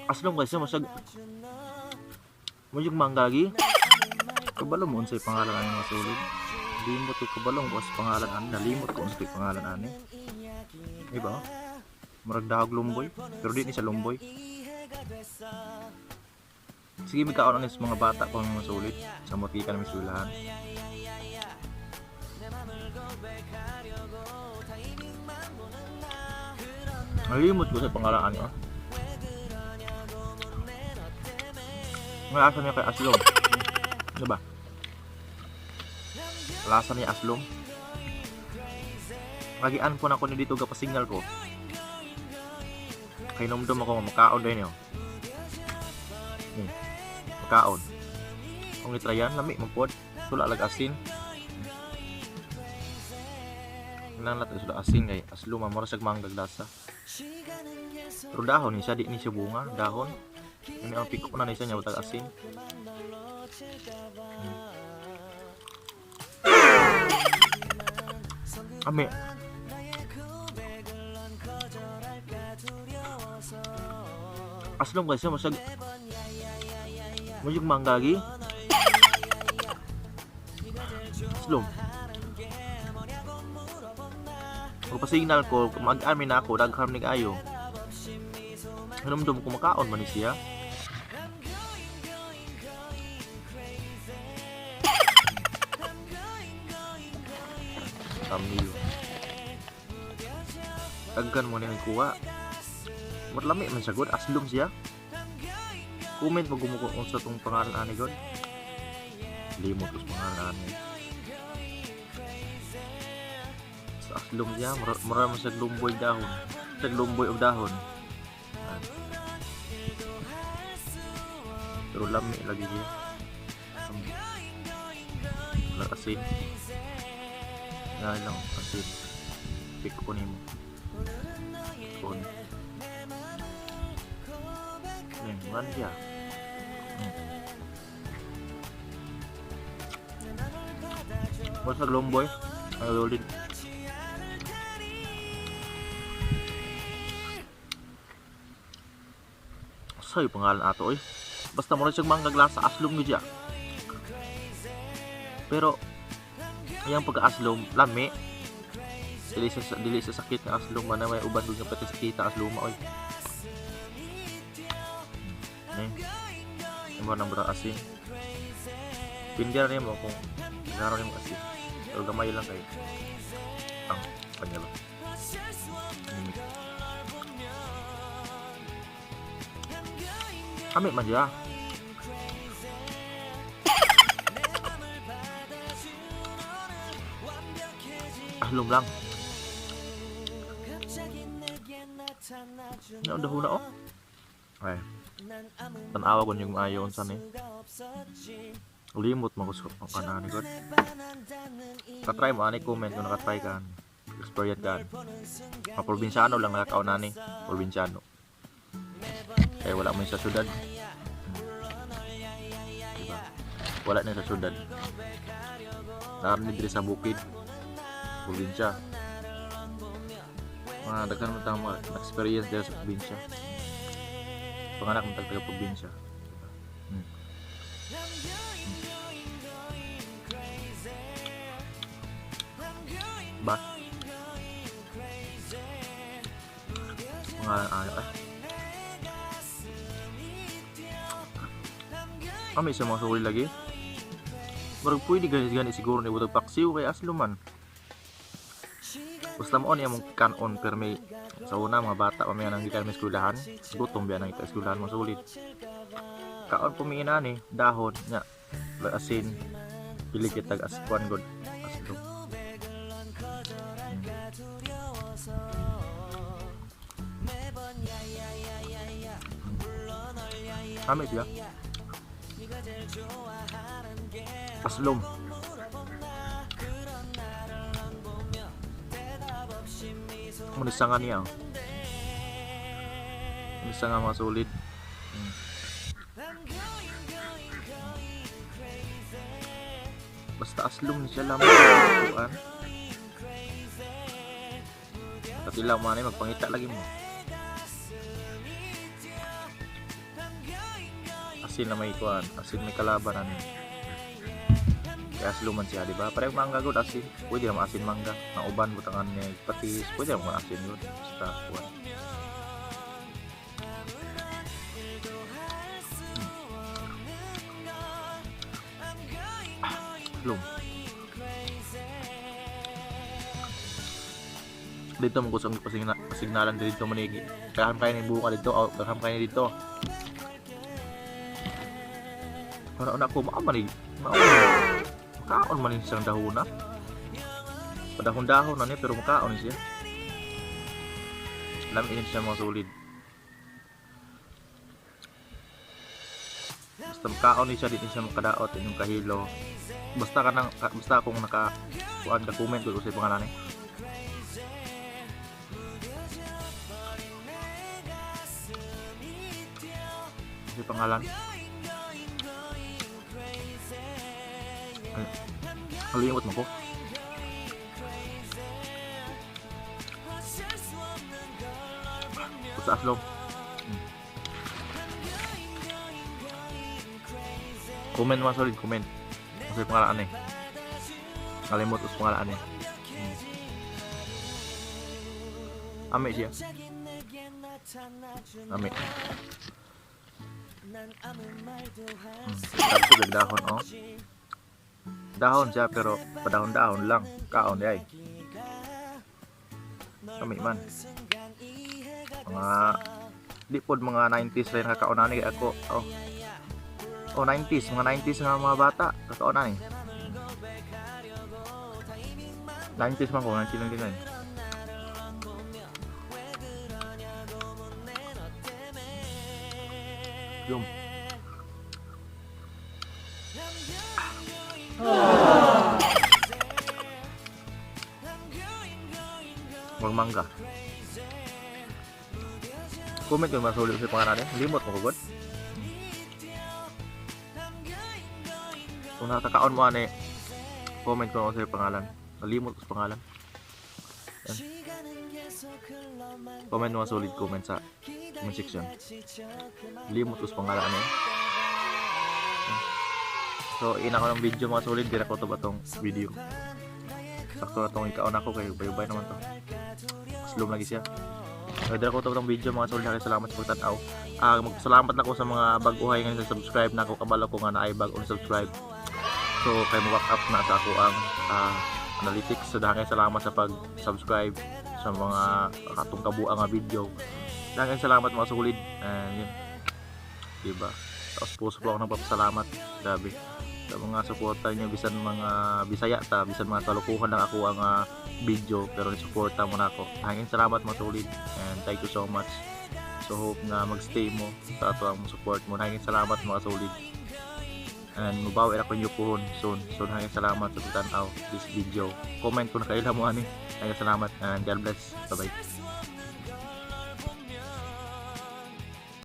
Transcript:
Aslom guys, masag mujug mangga lagi. Kabalo mo unsay pangalan ani masulid. Limot ko kabalo ko sa pangalan ani, nalimot ko unsay pangalan ani. Di ba? Murag dahog lumboy, pero di ni sa lumboy. Sige, may kaon sa mga bata pang masulit sa motika ng misulahan. Nalimot ko sa pangalaan niya. Lasa niya kay Aslom. Diba? Lasa niya Aslom. Lagian po na ko ni dito kapasignal ko. Kay numdum ako makaon din yun. Makaon. Kung itrayan, lami mapod. Sula lag asin. Ilang natin sula asin kay Aslom. Marasag manggag lasa. Pero dahon ni siya, di ni siya bunga. Dahon. Ini ang pikok na niya niya, utag asin. Ame. Aslom guys, masag mujug manggagi. Aslom. Kung pasignal ko, mag-amin ako, daghan ni ayo. Hinumdum ko makaon man ni siya. Tamil. Daghan mo ni kuha. Matlami man siya god, Aslom siya. Comment mo gumuko unsa tong pangalan ani god. Limot ko sa pangalan ani. Sa Aslom siya, mura man sa lumboy dahon. Sa lumboy og dahon. Pero lami lagi siya. Wala asin. Yan lang asin. Pick ko nimo. Kon. Yan siya. Basta lumboy. Ay ulit. Say pangalan ato oy. Basta mo rin siyang manggaglas sa Aslom nyo dyan. Pero yung pagka-Aslom, lami. Dili sa sakit ng Aslom. Mana may uban doon yung pati sa kita Aslom oy. Yung mga nang berang asin. Pindihan niya mo kung naroon yung asin. Pero gamay lang kayo. Ang kanya ba? Kami man dia. Aslom lang. Nya udah huna oh. Ay. Tanawa ko yung ayon sa ni. Limot mo ko sa kanan god. Ka-try mo ani comment kung naka-try ka. Experience ka. Mga probinsyano lang nakakaon nani, probinsyano. Kaya wala mo sa syudad. Diba? Wala na sa syudad. Naroon diri sa bukid. Probinsya. Mga daghan mo tama experience diri sa probinsya. Panganak mo taga probinsya. Ba? Pangalan ayo Kami sa mga suli lagi. Marag pwede gani siguro ni butag paksiw kay Asloman. Basta mo niya mong kanon permi sa una mga bata pa may nang gikan may eskwelahan. Gutom biya nang eskwelahan mo sulit. Kaon pumiina ni dahon nya asin pili kita askuan god Aslom. Kami dia. Aslom. Manisangan niya. Manisangan mga sulit. Basta Aslom siya lang. Katila mo na magpangita lagi mo. asin na may kuan, asin may kalaban ano. Kaya sluman siya, di ba? Parang mangga gud asin. Pwede naman asin mangga. Ang uban butangan niya patis, pwede naman asin gud. Basta kuan. Slum. Dito mo kusang pasignalan dito manigi. Kaham kaya ni buka dito, kaham kaya ni dito. Para anak ko maaman ni. Makaon man siyang dahuna. Padahon-dahon na ni pero makaon siya. Lamin siya mga solid. Basta makaon ni siya, di siya makadaot yung kahilo. Basta kung kuan ka comment ko sa pangalan ni. Sa pangalan. Halimot mo ko. Sa aslong. Comment mga solid, comment. Kasi pangalaan eh. Kalimot us pangalaan eh. Ame siya. Ame. Sabi ko dahon oh. Dahon siya pero padahon-dahon lang. Kaon ay. Kami man. Mga di pod mga 90s rin kakaonan ni ako. Oh 90s, mga 90s nga mga bata kakaonan ni. 90s man ko, 1999. Yung mangga. Comment yung masulit sa pangalan niya. Limot mo kagod. Kung nakakaon mo ani, comment ko sa pangalan. Nalimot ko sa pangalan. Yan. Comment mo solid comment sa comment section. Limot ko sa pangalan niya. So, ina ko ng video mga solid, di na ko ito ba itong video. Sakto na itong ikaon ako, kayo bayubay naman ito. Slum lagi siya. Di na ko ito itong video mga solid, salamat sa pagtanaw. Salamat na ko sa mga baguhay ngayon sa subscribe na ako, kabalo ko nga na ay bag on subscribe. So, kayo mo back up na sa ako ang analytics. So, dahil salamat sa pag-subscribe sa mga katong kabuang video. Dahil salamat mga solid. Yun. Diba? Tapos puso po ako nagpapasalamat. Grabe. Sa mga suporta nyo, bisan mga Bisaya ta, bisan mga kalukuhan lang ako ang video, pero nisuporta mo na ako. Hangin salamat mga solid, and thank you so much. So hope na magstay mo sa ato ang support mo. Hangin salamat mga solid, and mubawi ako nyo pohon soon. So hangin salamat sa pagtanaw this video. Comment kung nakailan mo ani. Hangin salamat, and God bless. Bye bye.